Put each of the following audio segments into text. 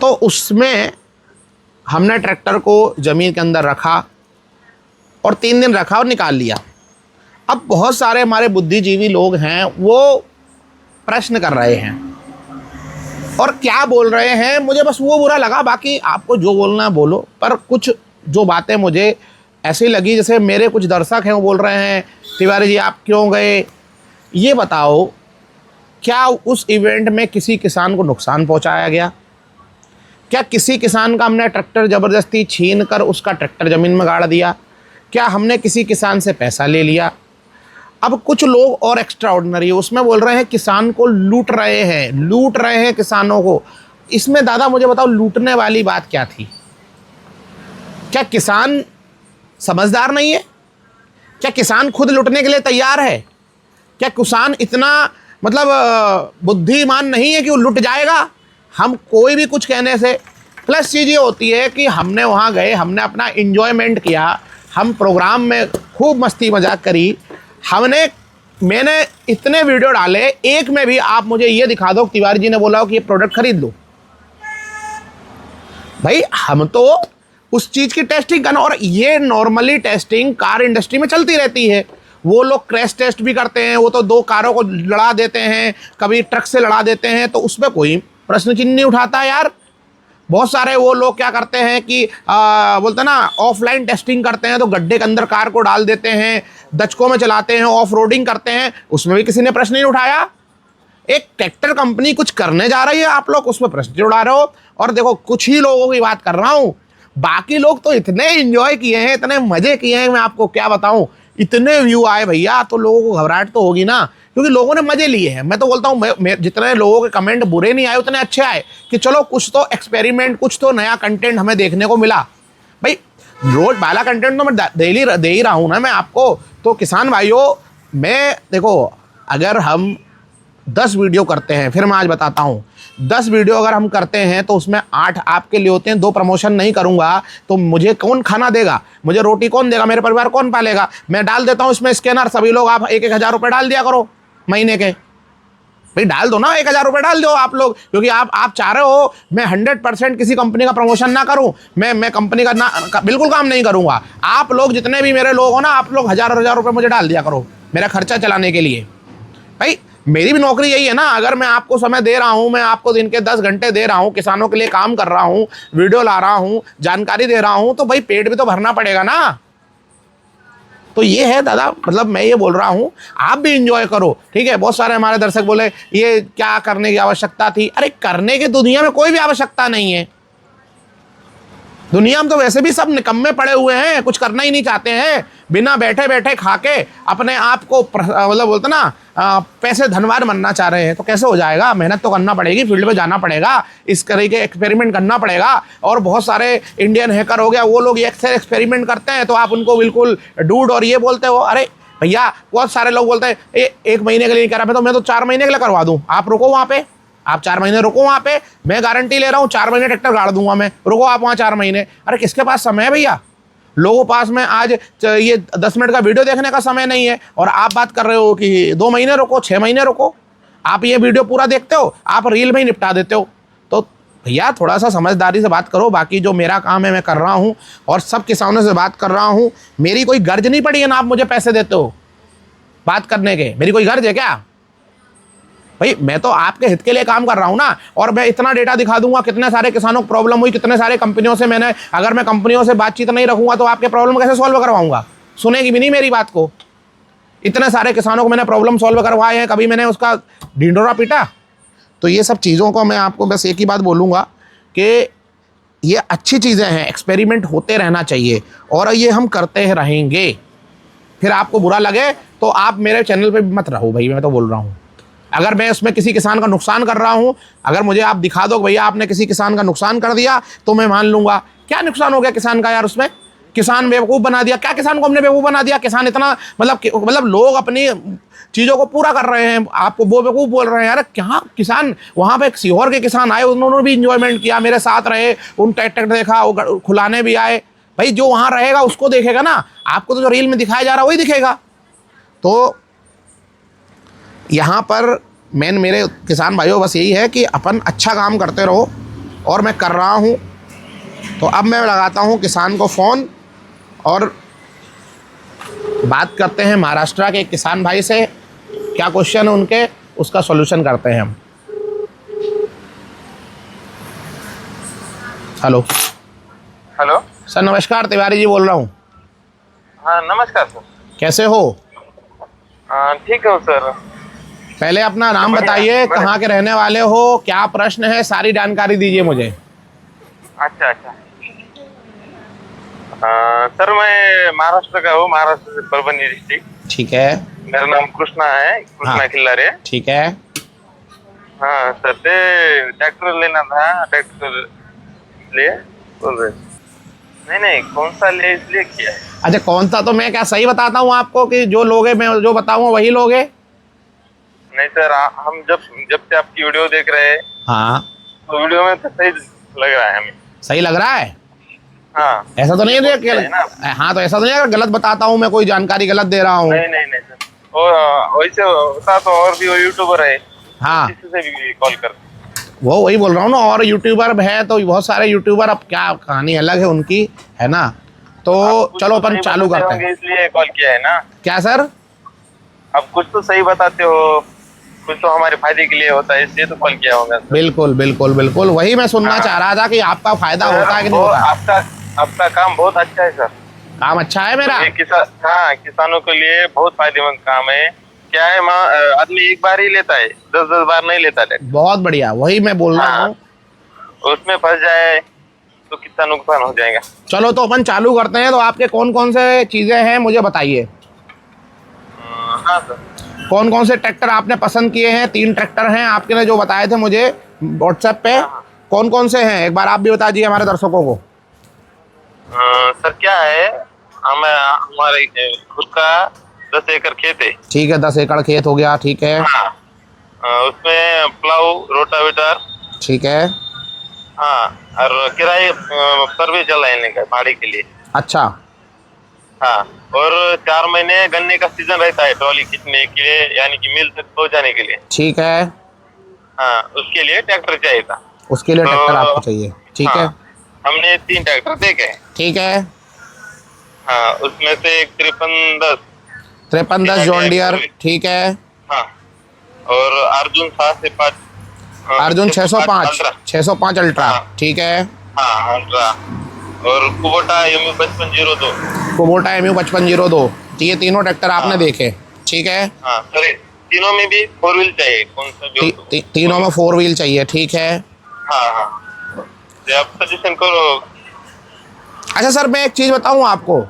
तो उसमें हमने ट्रैक्टर को ज़मीन के अंदर रखा और 3 दिन रखा और निकाल लिया। अब बहुत सारे हमारे बुद्धिजीवी लोग हैं, वो प्रश्न कर रहे हैं और क्या बोल रहे हैं, मुझे बस वो बुरा लगा। बाकी आपको जो बोलना है बोलो, पर कुछ जो बातें मुझे ऐसी लगी, जैसे मेरे कुछ दर्शक हैं वो बोल रहे हैं तिवारी जी आप क्यों गए, ये बताओ क्या उस इवेंट में किसी किसान को नुकसान पहुंचाया गया? क्या किसी किसान का हमने ट्रैक्टर ज़बरदस्ती छीन कर उसका ट्रैक्टर ज़मीन में गाड़ दिया? क्या हमने किसी किसान से पैसा ले लिया? अब कुछ लोग और एक्स्ट्रा ऑर्डिनरी उसमें बोल रहे हैं किसान को लूट रहे हैं किसानों को। इसमें दादा मुझे बताओ लूटने वाली बात क्या थी? क्या किसान समझदार नहीं है? क्या किसान खुद लूटने के लिए तैयार है? क्या किसान इतना मतलब बुद्धिमान नहीं है कि वो लुट जाएगा? हम कोई भी कुछ कहने से प्लस चीज़ ये होती है कि हमने वहाँ गए, हमने अपना इंजॉयमेंट किया, हम प्रोग्राम में खूब मस्ती मजाक करी, मैंने इतने वीडियो डाले, एक में भी आप मुझे ये दिखा दो तिवारी जी ने बोला हो कि ये प्रोडक्ट खरीद लो। भाई हम तो उस चीज़ की टेस्टिंग करना, और ये नॉर्मली टेस्टिंग कार इंडस्ट्री में चलती रहती है। वो लोग क्रैश टेस्ट भी करते हैं, वो तो 2 कारों को लड़ा देते हैं, कभी ट्रक से लड़ा देते हैं, तो उसमें कोई प्रश्न चिन्ह नहीं उठाता यार। बहुत सारे वो लोग क्या करते हैं कि बोलते ना ऑफलाइन टेस्टिंग करते हैं, तो गड्ढे के अंदर कार को डाल देते हैं, दचकों में चलाते हैं, ऑफ रोडिंग करते हैं, उसमें भी किसी ने प्रश्न नहीं उठाया। एक ट्रैक्टर कंपनी कुछ करने जा रही है, आप लोग उसमें प्रश्न उठा रहे हो। और देखो कुछ ही लोगों की बात कर रहा हूँ, बाकी लोग तो इतने एंजॉय किए हैं, इतने मजे किए हैं, मैं आपको क्या बताऊं। इतने व्यू आए भैया, तो लोगों को घबराहट तो होगी ना, क्योंकि लोगों ने मजे लिए हैं। मैं तो बोलता हूँ जितने लोगों के कमेंट बुरे नहीं आए उतने अच्छे आए कि चलो कुछ तो एक्सपेरिमेंट, कुछ तो नया कंटेंट हमें देखने को मिला। भाई रोज वाला कंटेंट तो मैं दे ही रहा हूँ ना मैं आपको। तो किसान भाइयों, मैं देखो अगर हम 10 वीडियो करते हैं, फिर मैं आज बताता हूँ, 10 वीडियो अगर हम करते हैं तो उसमें 8 आपके लिए होते हैं, 2 प्रमोशन नहीं करूँगा तो मुझे कौन खाना देगा, मुझे रोटी कौन देगा, मेरे परिवार कौन पालेगा? मैं डाल देता हूँ इसमें स्कैनर, सभी लोग आप 1-1 हज़ार रुपये डाल दिया करो महीने के। भाई डाल दो ना, 1 हज़ार रुपये डाल दो आप लोग, क्योंकि आप चाह रहे हो मैं 100% किसी कंपनी का प्रमोशन ना करूं, मैं कंपनी का बिल्कुल काम नहीं करूंगा। आप लोग जितने भी मेरे लोग हो ना, आप लोग हज़ार रुपये मुझे डाल दिया करो मेरा खर्चा चलाने के लिए। भाई मेरी भी नौकरी यही है ना, अगर मैं आपको समय दे रहा हूं, मैं आपको दिन के 10 घंटे दे रहा हूं, किसानों के लिए काम कर रहा हूं, वीडियो ला रहा हूं, जानकारी दे रहा हूं, तो भाई पेट भी तो भरना पड़ेगा ना। तो ये है दादा, मतलब मैं ये बोल रहा हूँ आप भी इंजॉय करो, ठीक है। बहुत सारे हमारे दर्शक बोले ये क्या करने की आवश्यकता थी? अरे करने की दुनिया में कोई भी आवश्यकता नहीं है। दुनिया में तो वैसे भी सब निकम्मे पड़े हुए हैं, कुछ करना ही नहीं चाहते हैं, बिना बैठे बैठे खा के अपने आप को मतलब बोलते ना पैसे धनवान बनना चाह रहे हैं। तो कैसे हो जाएगा? मेहनत तो करना पड़ेगी, फील्ड में जाना पड़ेगा, इस तरह के एक्सपेरिमेंट करना पड़ेगा। और बहुत सारे इंडियन हैकर हो गया, वो लोग ये अक्सर एक्सपेरिमेंट करते हैं, तो आप उनको बिल्कुल डूड और ये बोलते हो। अरे भैया बहुत सारे लोग बोलते हैं 1 महीने के लिए करा, मैं तो 4 महीने के लिए करवा दूँ। आप रुको वहाँ पे, आप 4 महीने रुको वहाँ पे, मैं गारंटी ले रहा हूँ 4 महीने ट्रैक्टर गाड़ दूंगा मैं, रुको आप वहाँ 4 महीने। अरे किसके पास समय है भैया? लोगों पास में आज ये 10 मिनट का वीडियो देखने का समय नहीं है, और आप बात कर रहे हो कि 2 महीने रुको, 6 महीने रुको। आप ये वीडियो पूरा देखते हो, आप रील में ही निपटा देते हो। तो भैया थोड़ा सा समझदारी से बात करो। बाकी जो मेरा काम है मैं कर रहा हूँ, और सब किसानों से बात कर रहा हूँ। मेरी कोई गर्ज नहीं पड़ी है ना, आप मुझे पैसे देते हो बात करने के, मेरी कोई गर्ज है क्या? भाई मैं तो आपके हित के लिए काम कर रहा हूं ना, और मैं इतना डेटा दिखा दूंगा कितने सारे किसानों को प्रॉब्लम हुई, कितने सारे कंपनियों से मैंने, अगर मैं कंपनियों से बातचीत नहीं रखूंगा तो आपके प्रॉब्लम कैसे सॉल्व करवाऊंगा? सुनेगी भी नहीं मेरी बात को। इतने सारे किसानों को मैंने प्रॉब्लम सॉल्व करवाए हैं, कभी मैंने उसका ढिंढोरा पीटा? तो ये सब चीज़ों को मैं आपको बस एक ही बात बोलूँगा कि ये अच्छी चीज़ें हैं, एक्सपेरिमेंट होते रहना चाहिए, और ये हम करते रहेंगे। फिर आपको बुरा लगे तो आप मेरे चैनल पर मत रहो भाई, मैं तो बोल रहा हूँ। अगर मैं उसमें किसी किसान का नुकसान कर रहा हूं, अगर मुझे आप दिखा दो भैया आपने किसी किसान का नुकसान कर दिया, तो मैं मान लूंगा। क्या नुकसान हो गया किसान का यार? उसमें किसान बेवकूफ़ बना दिया। क्या किसान को हमने बेवकूफ़ बना दिया? किसान इतना मतलब लोग अपनी चीज़ों को पूरा कर रहे हैं, आपको वो बेवकूफ़ बोल रहे हैं यार। क्या किसान, वहाँ पे सीहोर के किसान आए, उन्होंने भी इंजॉयमेंट किया, मेरे साथ रहे, उन ट्रैक्टर देखा, वो खुलाने भी आए। भाई जो वहाँ रहेगा उसको देखेगा ना, आपको तो जो रील में दिखाया जा रहा है वही दिखेगा। तो यहाँ पर मेरे किसान भाइयों बस यही है कि अपन अच्छा काम करते रहो, और मैं कर रहा हूँ। तो अब मैं लगाता हूँ किसान को फ़ोन और बात करते हैं महाराष्ट्र के किसान भाई से, क्या क्वेश्चन है उनके, उसका सॉल्यूशन करते हैं हम। हेलो। हेलो। सर नमस्कार, तिवारी जी बोल रहा हूँ। हाँ नमस्कार सर। कैसे हो? ठीक है सर। पहले अपना नाम बढ़िया, बताइए, बढ़िया। कहाँ के रहने वाले हो, क्या प्रश्न है, सारी जानकारी दीजिए मुझे। अच्छा अच्छा। सर मैं महाराष्ट्र का हूँ, महाराष्ट्र से परभणी डिस्ट्रिक्ट। ठीक है। मेरा नाम कृष्णा है, हाँ कृष्णा खिल्लारे। ठीक है। हाँ सर, ते ट्रैक्टर लेना था, ट्रैक्टर लिए बोल रहे। नहीं नहीं, कौन सा ले इसलिए किया है। अच्छा कौन सा, तो मैं क्या सही बताता हूँ आपको कि जो लोगे मैं जो बताऊँगा वही लोगे? नहीं सर, हम जब जब से आपकी वीडियो देख रहे हैं हाँ। तो वीडियो में तो सही लग रहा है हमें। सही लग रहा है? हाँ। ऐसा तो नहीं है कि है ना। हाँ, तो ऐसा तो नहीं है गलत बताता हूँ मैं, कोई जानकारी गलत दे रहा हूँ? नहीं नहीं नहीं सर, और वैसे होता तो और भी वो यूट्यूबर है, हाँ किसी से भी कॉल कर। वो वही बोल रहा हूँ ना, और यूट्यूबर है तो बहुत सारे यूट्यूबर, अब क्या कहानी अलग है उनकी, है ना। तो चलो अपन चालू करते हैं। इसलिए कॉल किया है ना। क्या सर? अब कुछ तो सही बताते हो, कुछ तो हमारे फायदे के लिए होता है, इसलिए तो कॉल किया होगा सर। बिल्कुल बिल्कुल बिल्कुल, वही मैं सुनना चाह रहा था कि आपका फायदा होता है कि नहीं होता। आपका काम बहुत अच्छा है सर। काम अच्छा है मेरा? हाँ, किसानों के लिए बहुत फायदेमंद काम है। क्या है, आदमी एक बार ही लेता है, 10-10 बार नहीं लेता है। बहुत बढ़िया, वही मैं बोल रहा हूँ। उसमें फंस जाए तो कितना नुकसान हो जाएगा। चलो तो अपन चालू करते हैं। तो आपके कौन कौन से चीज़ें हैं मुझे बताइए। हाँ सर। कौन कौन से ट्रैक्टर आपने पसंद किए हैं? 3 ट्रैक्टर हैं आपके ने जो बताए थे मुझे व्हाट्सएप पे। हाँ। कौन कौन से हैं एक बार आप भी बता दीजिए हमारे दर्शकों को। सर क्या है, हमारे खुद का 10 एकड़ खेत है। ठीक है, 10 एकड़ खेत हो गया, ठीक है। हाँ। उसमें प्लाऊ, रोटावेटर। ठीक है। हाँ। और किराए पर भी चलाने का भाड़े के लिए। अच्छा। हाँ। और 4 महीने गन्ने का सीजन रहता है ट्रॉली खींचने के लिए, यानी कि मिल तक पहुंचाने के लिए। ठीक है। हाँ, उसके लिए ट्रैक्टर चाहिए था। उसके लिए ट्रैक्टर आपको चाहिए, ठीक है। हाँ, हमने 3 ट्रैक्टर देखे हैं। ठीक है। हाँ, उसमें से एक 5310। 5310 जॉन डियर, ठीक है। हाँ। और अर्जुन 7 से 5। अर्जुन 605 अल्ट्रा, हाँ। ठीक है। हाँ अल्ट्रा। और कुबोटा MU 5502। कुबोटा MU 5502, ये तीनों ट्रैक्टर आपने हाँ। देखे, ठीक है। हाँ सर, तीनों में भी 4 व्हील चाहिए, कौन सा भी तीनों में 4 व्हील चाहिए, ठीक है। हाँ हाँ, तो आप सजेशन करो। अच्छा सर, मैं एक चीज़ बताऊं आपको,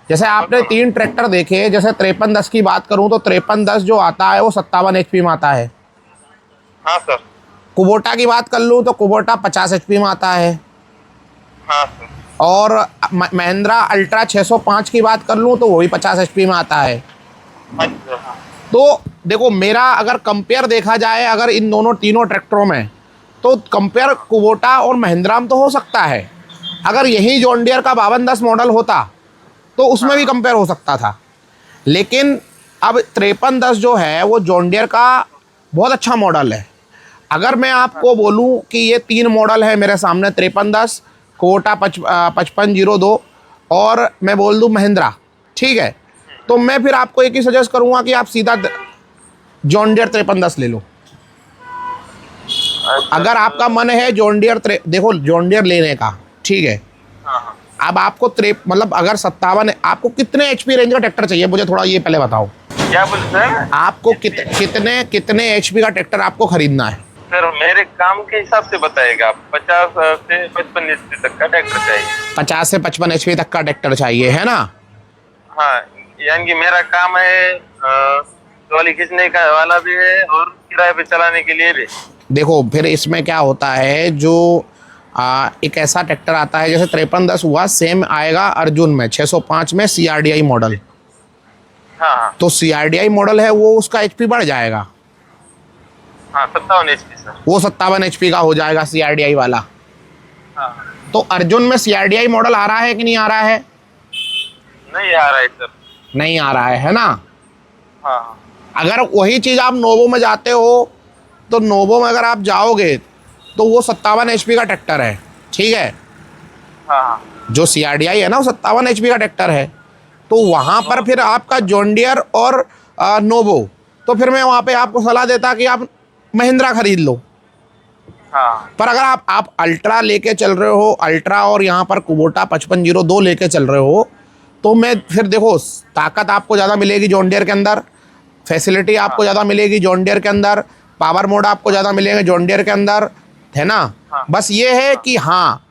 जैसे आपने 3 ट्रैक्टर देखे, जैसे 5310 की बात करूं तो 5310 जो आता है वो 57 HP में आता है। हाँ सर। कुबोटा की बात कर लूं तो कुबोटा 50 HP में आता है। हाँ सर। और महिंद्रा अल्ट्रा 605 की बात कर लूं तो वो भी 50 HP में आता है। अच्छा। तो देखो, मेरा अगर कंपेयर देखा जाए अगर इन दोनों तीनों ट्रैक्टरों में, तो कंपेयर कुबोटा और महिंद्रा में तो हो सकता है। अगर यही जॉन डियर का 5210 मॉडल होता तो उसमें भी कंपेयर हो सकता था। लेकिन अब 5310 जो है वो जॉन डियर का बहुत अच्छा मॉडल है। अगर मैं आपको बोलूं कि ये 3 मॉडल है मेरे सामने, 5310, कोटा 5502 और मैं बोल दूं महिंद्रा, ठीक है, तो मैं फिर आपको एक ही सजेस्ट करूंगा कि आप सीधा जॉन डियर 5310 ले लो। अगर आपका मन है जॉन डियर, देखो जॉन डियर लेने का, ठीक है। हाँ। अब आपको मतलब अगर 57, आपको कितने HP रेंज का ट्रैक्टर चाहिए मुझे थोड़ा ये पहले बताओ। क्या बोले सर? आपको कितने HP का ट्रैक्टर आपको खरीदना है? सर मेरे काम के हिसाब से बताएगा, 50 से 55 HP तक का ट्रैक्टर चाहिए। 50 से 55 HP तक का ट्रैक्टर चाहिए, है ना। हाँ, यानी कि मेरा काम है ट्रॉली खींचने का वाला भी है और किराए पे चलाने के लिए भी। देखो फिर इसमें क्या होता है, जो एक ऐसा ट्रैक्टर आता है जैसे 5310 हुआ, सेम आएगा अर्जुन में 605 में CRDI मॉडल। हाँ। तो CRDI मॉडल है वो, उसका HP बढ़ जाएगा। हाँ 57 HP सर। वो 57 HP का हो जाएगा CRDI वाला। हाँ। तो अर्जुन में CRDI मॉडल आ रहा है कि नहीं आ रहा है? नहीं आ रहा है सर। नहीं आ रहा है ना। हाँ। अगर वही चीज़ आप नोवो में जाते हो तो नोवो में अगर आप जाओगे तो वो 57 HP का ट्रैक्टर है, ठीक है। हाँ जो CRDI है ना, वो 57 HP का ट्रैक्टर है। तो वहाँ पर फिर आपका जॉन डियर और नोवो, तो फिर मैं वहाँ पे आपको सलाह देता कि आप महिंद्रा खरीद लो। हाँ पर अगर आप अल्ट्रा लेके चल रहे हो, अल्ट्रा और यहाँ पर कुबोटा 5502 लेके चल रहे हो, तो मैं फिर देखो ताकत आपको ज़्यादा मिलेगी जॉन डियर के अंदर, फैसिलिटी आपको ज़्यादा मिलेगी जॉन डियर के अंदर, पावर मोड आपको ज़्यादा मिलेंगे जॉन डियर के अंदर, है ना। बस ये है कि हाँ,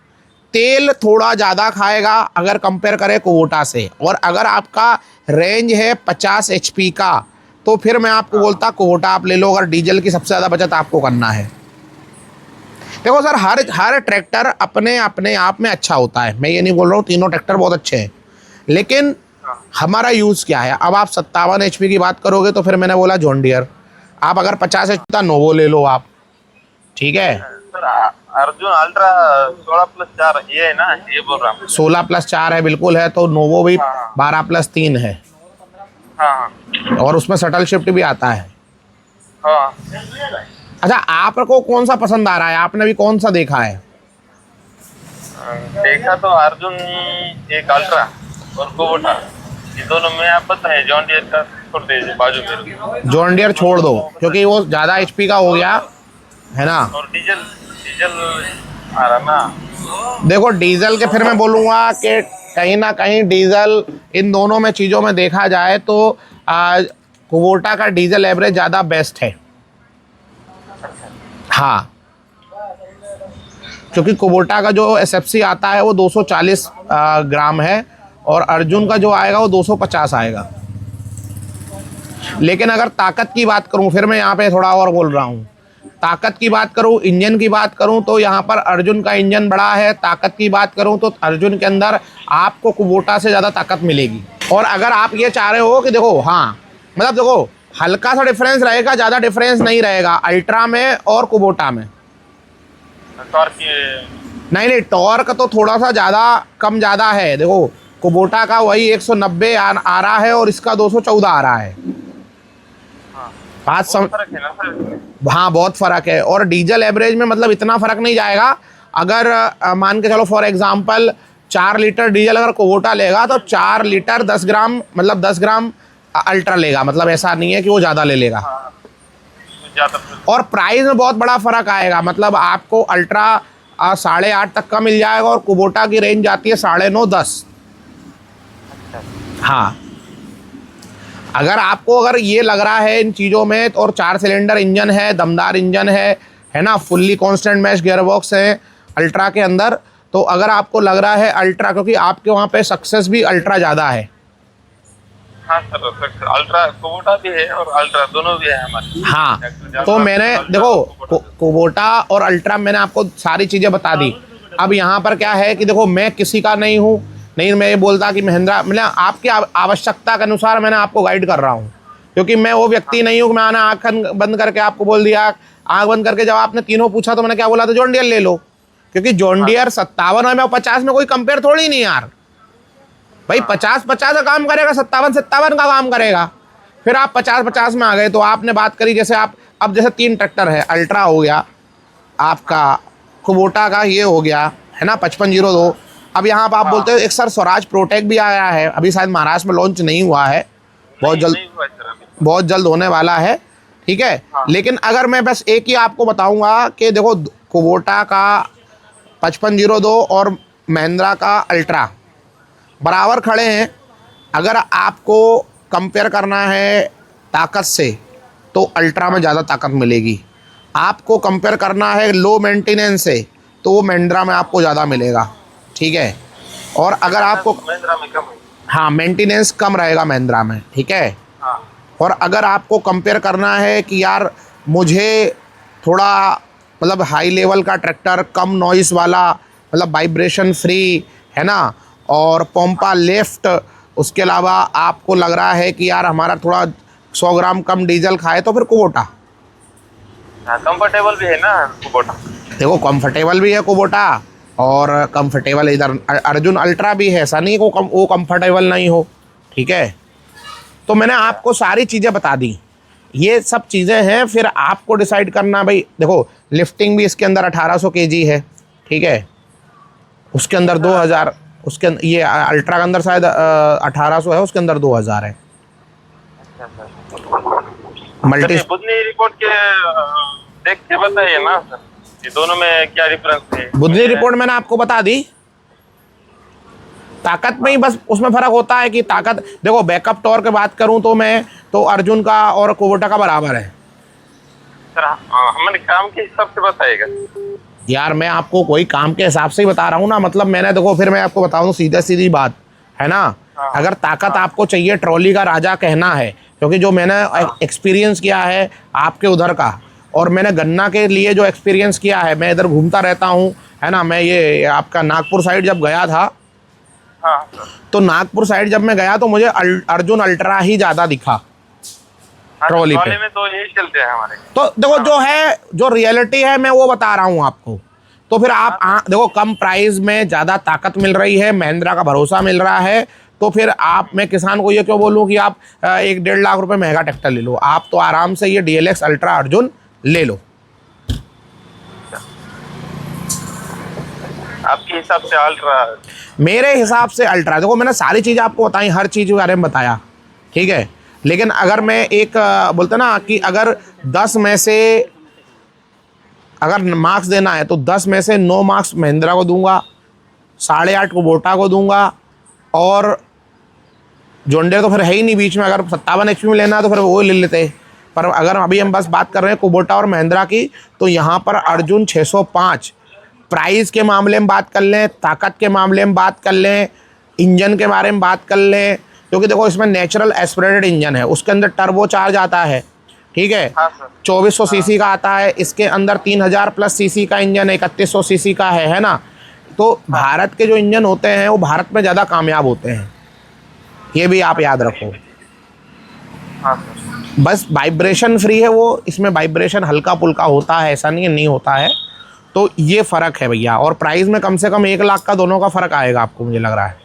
तेल थोड़ा ज़्यादा खाएगा अगर कंपेयर करें कुबोटा से। और अगर आपका रेंज है 50 HP का, तो फिर मैं आपको बोलता कुबोटा आप ले लो, अगर डीजल की सबसे ज़्यादा बचत आपको करना है। देखो सर, हर ट्रैक्टर अपने अपने आप में अच्छा होता है, मैं ये नहीं बोल रहा हूँ तीनों ट्रैक्टर बहुत अच्छे हैं, लेकिन हमारा यूज़ क्या है। अब आप 57 HP की बात करोगे तो फिर मैंने बोला जॉन डियर, आप अगर 50 HP का नोवो ले लो आप, ठीक है। सर, अर्जुन अल्ट्रा 16+4 ये है ना, ये बोल रहा हूँ। 16+4 है, बिल्कुल है। तो नोवो भी 12+3 है, हाँ और उसमें शटल शिफ्ट भी आता है। हाँ। अच्छा, आपको कौन सा पसंद आ रहा है, आपने भी कौन सा देखा है? देखा तो अर्जुन एक अल्ट्रा और कुबोटा, ये दोनों में आप बताएं। जॉन डियर का छोड़ दीजिए बाजू में, जॉन डियर छोड़ दो क्योंकि वो ज़्यादा HP का हो गया है ना। और डीजल डीजल आ रहा ना। देखो डीजल के फिर मैं बोलूँगा कि कहीं ना कहीं डीजल इन दोनों में चीज़ों में देखा जाए तो कुबोटा का डीजल एवरेज ज़्यादा बेस्ट है। हाँ, क्योंकि कुबोटा का जो SFC आता है वो 240 ग्राम है, और अर्जुन का जो आएगा वो 250 आएगा। लेकिन अगर ताकत की बात करूं, फिर मैं यहाँ पे थोड़ा और बोल रहा हूँ, ताकत की बात करूं, इंजन की बात करूं, तो यहाँ पर अर्जुन का इंजन बड़ा है। ताकत की बात करूं तो अर्जुन के अंदर आपको कुबोटा से ज़्यादा ताकत मिलेगी। और अगर आप ये चाह रहे हो कि देखो, हाँ मतलब देखो हल्का सा डिफरेंस रहेगा, ज़्यादा डिफरेंस नहीं रहेगा अल्ट्रा में और कुबोटा में। नहीं, टॉर्क तो थोड़ा सा ज़्यादा कम ज़्यादा है। देखो कुबोटा का वही 190 आ रहा है और इसका 214 आ रहा है। बात हाँ, बहुत फ़र्क है। और डीजल एवरेज में मतलब इतना फ़र्क नहीं जाएगा। अगर मान के चलो फॉर एग्जांपल 4 लीटर डीजल अगर कुबोटा लेगा तो 4 लीटर 10 ग्राम, मतलब 10 ग्राम अल्ट्रा लेगा। मतलब ऐसा नहीं है कि वो ज़्यादा ले लेगा। और प्राइस में बहुत बड़ा फ़र्क आएगा। मतलब आपको अल्ट्रा 8.5 तक का मिल जाएगा और कुबोटा की रेंज जाती है 9.5 10। हाँ, अगर आपको अगर ये लग रहा है इन चीज़ों में, और 4 सिलेंडर इंजन है, दमदार इंजन है ना, फुल्ली कांस्टेंट मैश गियरबॉक्स है अल्ट्रा के अंदर, तो अगर आपको लग रहा है अल्ट्रा, क्योंकि आपके वहाँ पे सक्सेस भी अल्ट्रा ज़्यादा है। हाँ सर, अल्ट्रा कुबोटा भी है और अल्ट्रा दोनों भी है हमारे। हाँ, तो मैंने देखो कुबोटा और अल्ट्रा मैंने आपको सारी चीज़ें बता दी। अब यहाँ पर क्या है कि देखो मैं किसी का नहीं हूँ, नहीं मैं ये बोलता कि महिंद्रा, मतलब आपकी आवश्यकता के अनुसार मैंने आपको गाइड कर रहा हूँ। क्योंकि मैं वो व्यक्ति नहीं हूँ कि मैंने आँख बंद करके आपको बोल दिया। आँख बंद करके जब आपने तीनों पूछा तो मैंने क्या बोला था, जॉन डियर ले लो। क्योंकि जॉन डियर 57 में और 50 में कोई कंपेयर थोड़ी नहीं यार भाई। 50-50 का काम करेगा, 57-57 का काम करेगा। फिर आप 50-50 में आ गए। तो आपने बात करी जैसे आप, अब जैसे 3 ट्रैक्टर है, अल्ट्रा हो गया आपका, कुबोटा का ये हो गया है ना 5502। अब यहाँ पर आप बोलते हो एक सर स्वराज प्रोटेक भी आया है, अभी शायद महाराष्ट्र में लॉन्च नहीं हुआ है, बहुत जल्द होने वाला है, ठीक है। लेकिन अगर मैं बस एक ही आपको बताऊंगा कि देखो कुबोटा का 5502 और महिंद्रा का अल्ट्रा बराबर खड़े हैं। अगर आपको कंपेयर करना है ताकत से तो अल्ट्रा में ज़्यादा ताकत मिलेगी। आपको कंपेयर करना है लो मेंटेनेंस से तो वो महिंद्रा में आपको ज़्यादा मिलेगा, ठीक है। और अगर आपको महिंद्रा में कम, हाँ मेंटेनेंस कम रहेगा महिंद्रा में, ठीक है। हाँ। और अगर आपको कंपेयर करना है कि यार मुझे थोड़ा मतलब हाई लेवल का ट्रैक्टर, कम नॉइस वाला, मतलब वाइब्रेशन फ्री है ना, और पंपा लेफ्ट, उसके अलावा आपको लग रहा है कि यार हमारा थोड़ा 100 ग्राम कम डीजल खाए, तो फिर कुबोटा। कंफर्टेबल भी है ना कुबोटा। देखो कंफर्टेबल भी है कुबोटा और कंफर्टेबल इधर अर्जुन अल्ट्रा भी है, ऐसा नहीं वो कंफर्टेबल नहीं हो, ठीक है। तो मैंने आपको सारी चीज़ें बता दी, ये सब चीज़ें हैं। फिर आपको डिसाइड करना भाई। देखो लिफ्टिंग भी इसके अंदर 1800 केजी है, ठीक है। उसके अंदर 2000, उसके ये अल्ट्रा के अंदर शायद 1800 है, उसके अंदर 2000 है। मल्टी बुधनी रिपोर्ट के देख के बताइए ना सर, ये दोनों में क्या डिफरेंस है। बुधनी रिपोर्ट मैंने आपको बता दी। ताकत में ही बस उसमें फर्क होता है कि ताकत, देखो बैकअप टॉर्क की बात करूं तो मैं तो अर्जुन का और कुबोटा का बराबर है सर। हमारे काम के हिसाब से बताइएगा यार। मैं आपको कोई काम के हिसाब से ही बता रहा हूँ ना, मतलब मैंने देखो, फिर मैं आपको बताऊँ सीधा सीधी बात है ना। अगर ताकत आपको चाहिए, ट्रॉली का राजा कहना है, क्योंकि जो मैंने एक्सपीरियंस किया है आपके उधर का, और मैंने गन्ना के लिए जो एक्सपीरियंस किया है, मैं इधर घूमता रहता हूँ है ना। मैं ये आपका नागपुर साइड जब गया था, तो नागपुर साइड जब मैं गया तो मुझे अर्जुन अल्ट्रा ही ज़्यादा दिखा ट्रॉली पे। में तो यही चलते हैं हमारे। तो देखो जो है, जो रियलिटी है मैं वो बता रहा हूँ आपको। तो फिर आप देखो कम प्राइस में ज़्यादा ताकत मिल रही है, महिंद्रा का भरोसा मिल रहा है, तो फिर आप, मैं किसान को ये क्यों बोलूँ कि आप 1-1.5 लाख रुपए महंगा ट्रैक्टर ले लो। आप तो आराम से ये DLX अल्ट्रा अर्जुन ले लो। आपके हिसाब से अल्ट्रा? मेरे हिसाब से अल्ट्रा, देखो मैंने सारी चीज़ें आपको बताई, हर चीज़ के बारे में बताया, ठीक है। लेकिन अगर मैं एक बोलते ना कि अगर 10 में से अगर मार्क्स देना है तो 10 में से 9 मार्क्स महिंद्रा को दूंगा, 8.5 कुबोटा को दूंगा, और जॉन डीरे तो फिर है ही नहीं बीच में। अगर 57 HP में लेना है तो फिर वो ले लेते। पर अगर अभी हम बस बात कर रहे हैं कुबोटा और महिंद्रा की, तो यहाँ पर अर्जुन 605। प्राइस के मामले में बात कर लें, ताकत के मामले में बात कर लें, इंजन के बारे में बात कर लें, क्योंकि देखो इसमें नेचुरल एस्पिरेटेड इंजन है, उसके अंदर टर्बो चार्ज आता है, ठीक है। 2400 सीसी का आता है, इसके अंदर 3000 प्लस सीसी का इंजन है, 3100 सीसी का है ना। तो भारत के जो इंजन होते हैं वो भारत में ज़्यादा कामयाब होते हैं, ये भी आप याद रखो। बस वाइब्रेशन फ्री है वो, इसमें वाइब्रेशन हल्का पुल्का होता है, ऐसा नहीं होता है। तो ये फ़र्क है भैया, और प्राइस में कम से कम 1 लाख का दोनों का फ़र्क आएगा आपको, मुझे लग रहा है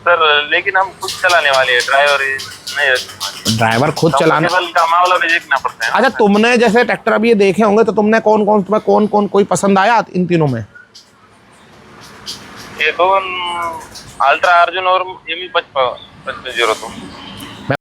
सर। लेकिन हम खुद चलाने वाले हैं, ड्राइवर नहीं रखते। ड्राइवर खुद चलाने का मामला भी देखना पड़ता है। अच्छा, तुमने जैसे ट्रैक्टर अभी ये देखे होंगे, तो तुमने कौन कोई पसंद आया इन तीनों में? ये तो अल्ट्रा अर्जुन और ME 5502।